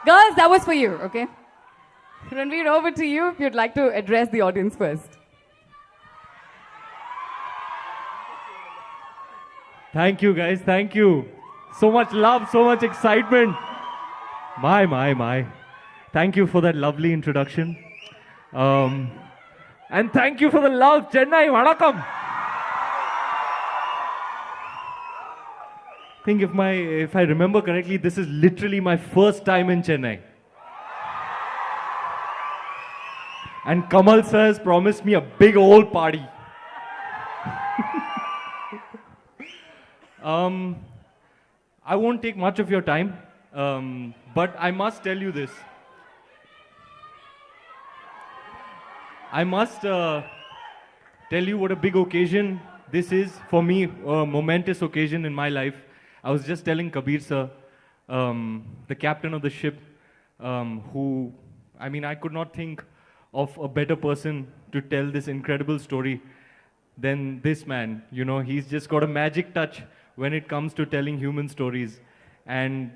Girls, that was for you, okay? Ranveer, over to you if you'd like to address the audience first. Thank you, guys. Thank you. So much love, so much excitement. My. Thank you for that lovely introduction. And thank you for the love, Chennai. Vanakkam. I think if I remember correctly, this is literally my first time in Chennai. And Kamal sir has promised me a big old party. I won't take much of your time, but I must tell you this. I must tell you what a big occasion this is for me, a momentous occasion in my life. I was just telling Kabir sir, the captain of the ship, I could not think of a better person to tell this incredible story than this man. You know, he's just got a magic touch when it comes to telling human stories. And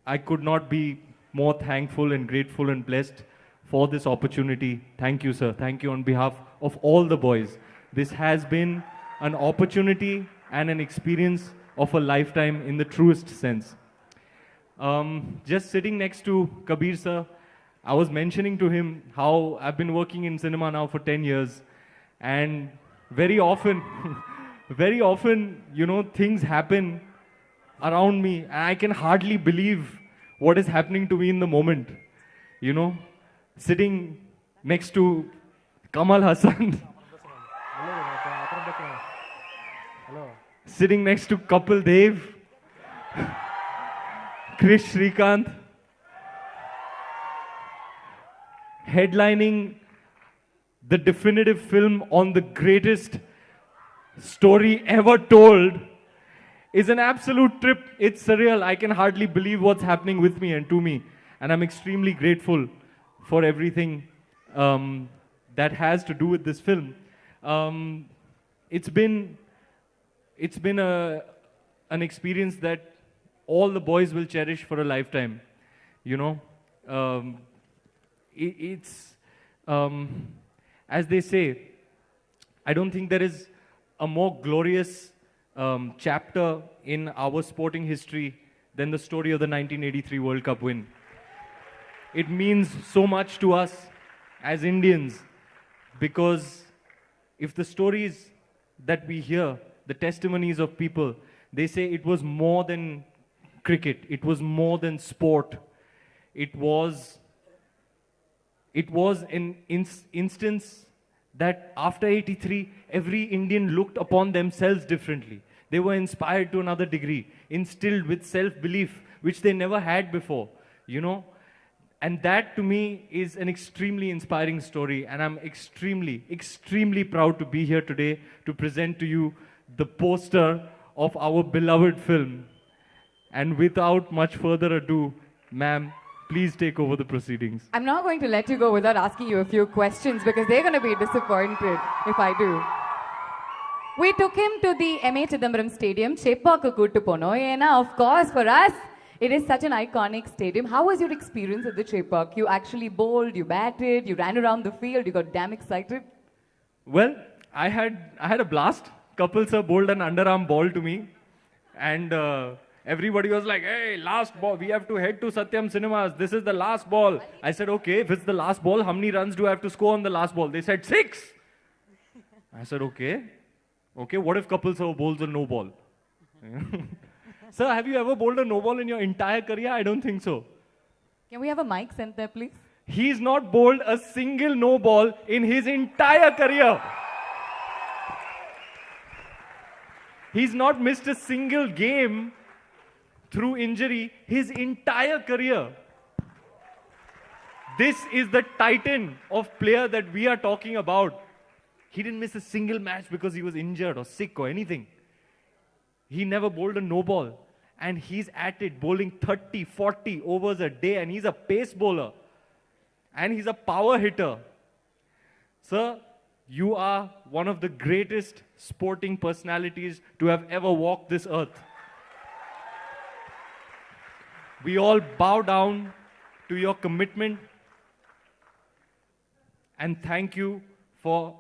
I could not be more thankful and grateful and blessed for this opportunity. Thank you, sir. Thank you on behalf of all the boys. This has been an opportunity and an experience of a lifetime in the truest sense. Just sitting next to Kabir sir, I was mentioning to him how I've been working in cinema now for 10 years. And very often, you know, things happen around me and I can hardly believe what is happening to me in the moment. You know, sitting next to Kamal Hassan, sitting next to Kapil Dev, Krish Srikanth, headlining the definitive film on the greatest story ever told is an absolute trip. It's surreal. I can hardly believe what's happening with me and to me. And I'm extremely grateful for everything that has to do with this film. It's been an experience that all the boys will cherish for a lifetime. You know, it's as they say, I don't think there is a more glorious chapter in our sporting history than the story of the 1983 World Cup win. It means so much to us as Indians because if the stories that we hear, the testimonies of people, they say it was more than cricket, it was more than sport. It was an instance that after 83, every Indian looked upon themselves differently. They were inspired to another degree, instilled with self-belief, which they never had before, you know. And that to me is an extremely inspiring story. And I'm extremely, extremely proud to be here today to present to you the poster of our beloved film. And without much further ado, ma'am, please take over the proceedings. I'm not going to let you go without asking you a few questions because they're going to be disappointed if I do. We took him to the M.A. Chidambaram Stadium, Chepaku Kuttu Pono. Of course, for us, it is such an iconic stadium. How was your experience at the Chepauk? You actually bowled, you batted, you ran around the field, you got damn excited. Well, I had a blast. Kapil sir bowled an underarm ball to me. And everybody was like, hey, last ball, we have to head to Satyam Cinemas. This is the last ball. I said, okay, if it's the last ball, how many runs do I have to score on the last ball? They said 6. I said, okay. Okay, what if Kapil sir bowls a no ball? Sir, have you ever bowled a no ball in your entire career? I don't think so. Can we have a mic sent there, please? He's not bowled a single no ball in his entire career. He's not missed a single game through injury his entire career. This is the titan of player that we are talking about. He didn't miss a single match because he was injured or sick or anything. He never bowled a no ball. And he's at it, bowling 30, 40 overs a day. And he's a pace bowler. And he's a power hitter. Sir, you are one of the greatest sporting personalities to have ever walked this earth. We all bow down to your commitment, and thank you for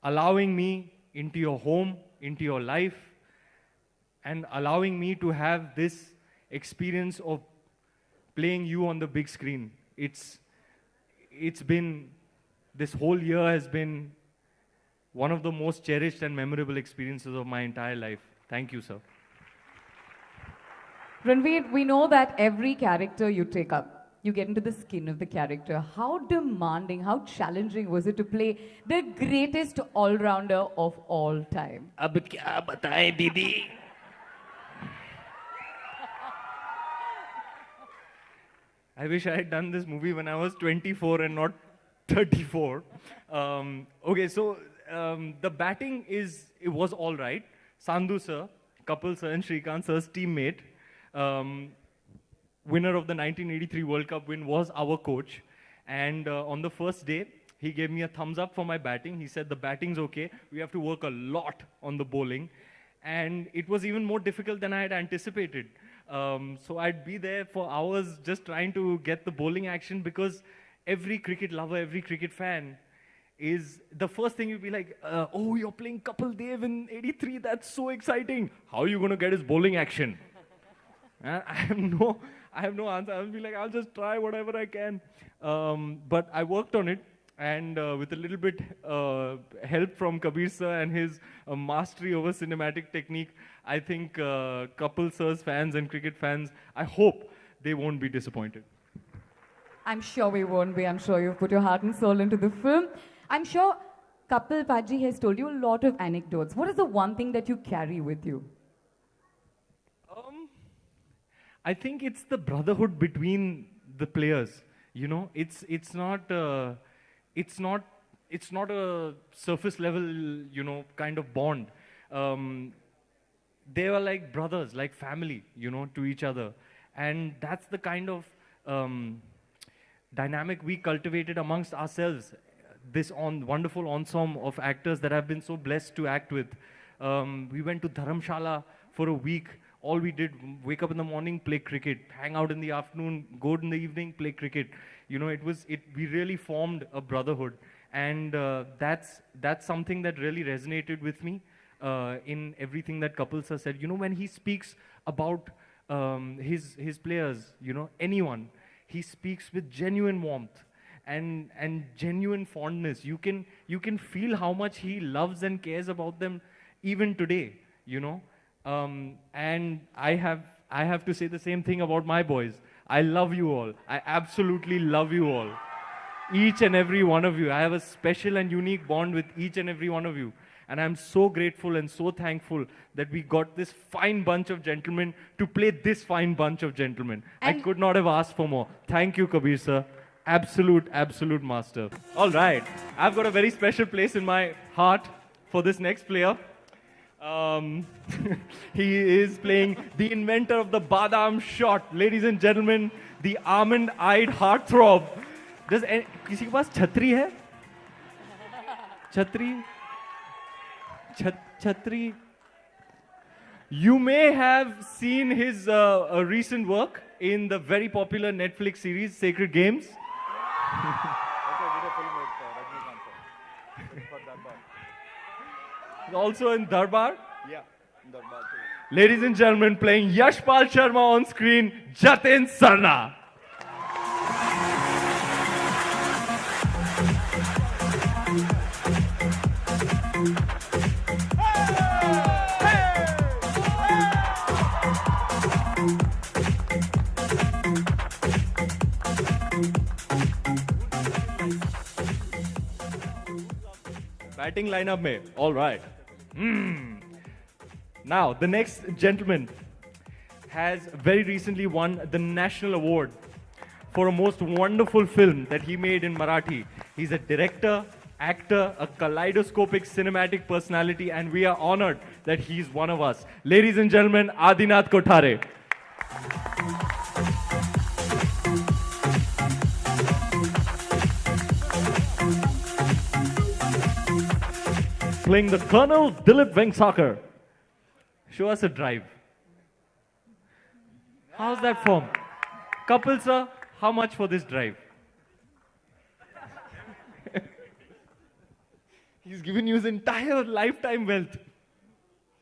allowing me into your home, into your life, and allowing me to have this experience of playing you on the big screen. It's been, this whole year has been one of the most cherished and memorable experiences of my entire life. Thank you, sir. Ranveer, we know that every character you take up, you get into the skin of the character. How demanding, how challenging was it to play the greatest all-rounder of all time? अब क्या बताएं दीदी? I wish I had done this movie when I was 24 and not 34. Okay, so the batting it was all right. Sandhu sir, Kapil sir and Shrikant sir's teammate, winner of the 1983 World Cup win, was our coach. And on the first day, he gave me a thumbs up for my batting. He said, the batting's okay. We have to work a lot on the bowling. And it was even more difficult than I had anticipated. So I'd be there for hours just trying to get the bowling action, because every cricket lover, every cricket fan is the first thing you'll be like, oh, you're playing Kapil Dev in 83. That's so exciting. How are you going to get his bowling action? I have no answer. I'll be like, I'll just try whatever I can. But I worked on it, and with a little bit help from Kabir sir and his mastery over cinematic technique, I think Kapil sir's fans and cricket fans, I hope they won't be disappointed. I'm sure we won't be. I'm sure you've put your heart and soul into the film. I'm sure Kapil Paji has told you a lot of anecdotes. What is the one thing that you carry with you? I think it's the brotherhood between the players. You know, it's not a surface level, you know, kind of bond. They were like brothers, like family, you know, to each other, and that's the kind of dynamic we cultivated amongst ourselves. This wonderful ensemble of actors that I've been so blessed to act with. We went to Dharamshala for a week. All we did, wake up in the morning, play cricket, hang out in the afternoon, go in the evening, play cricket. You know, we really formed a brotherhood. And that's something that really resonated with me in everything that Kapil sir said. You know, when he speaks about his players, you know, anyone, he speaks with genuine warmth and genuine fondness. You can feel how much he loves and cares about them even today, you know. And I have to say the same thing about my boys. I love you all. I absolutely love you all. Each and every one of you. I have a special and unique bond with each and every one of you. And I'm so grateful and so thankful that we got this fine bunch of gentlemen to play this fine bunch of gentlemen. I could not have asked for more. Thank you, Kabir sir. Absolute master. All right. I've got a very special place in my heart for this next player. He is playing the inventor of the Badam shot. Ladies and gentlemen, the almond-eyed heartthrob. किसी के पास छतरी है? छतरी. You may have seen his recent work in the very popular Netflix series Sacred Games. Also in Darbar. Yeah, in Darbar too. Ladies and gentlemen, playing Yashpal Sharma on screen, Jatin Sarna. Batting lineup mein. All right. Now, the next gentleman has very recently won the National Award for a most wonderful film that he made in Marathi. He's a director, actor, a kaleidoscopic cinematic personality, and we are honored that he's one of us. Ladies and gentlemen, Adinath Kothare. Playing the Colonel, Dilip Vengsakar. Show us a drive. How's that form? Kapil sir, how much for this drive? He's given you his entire lifetime wealth.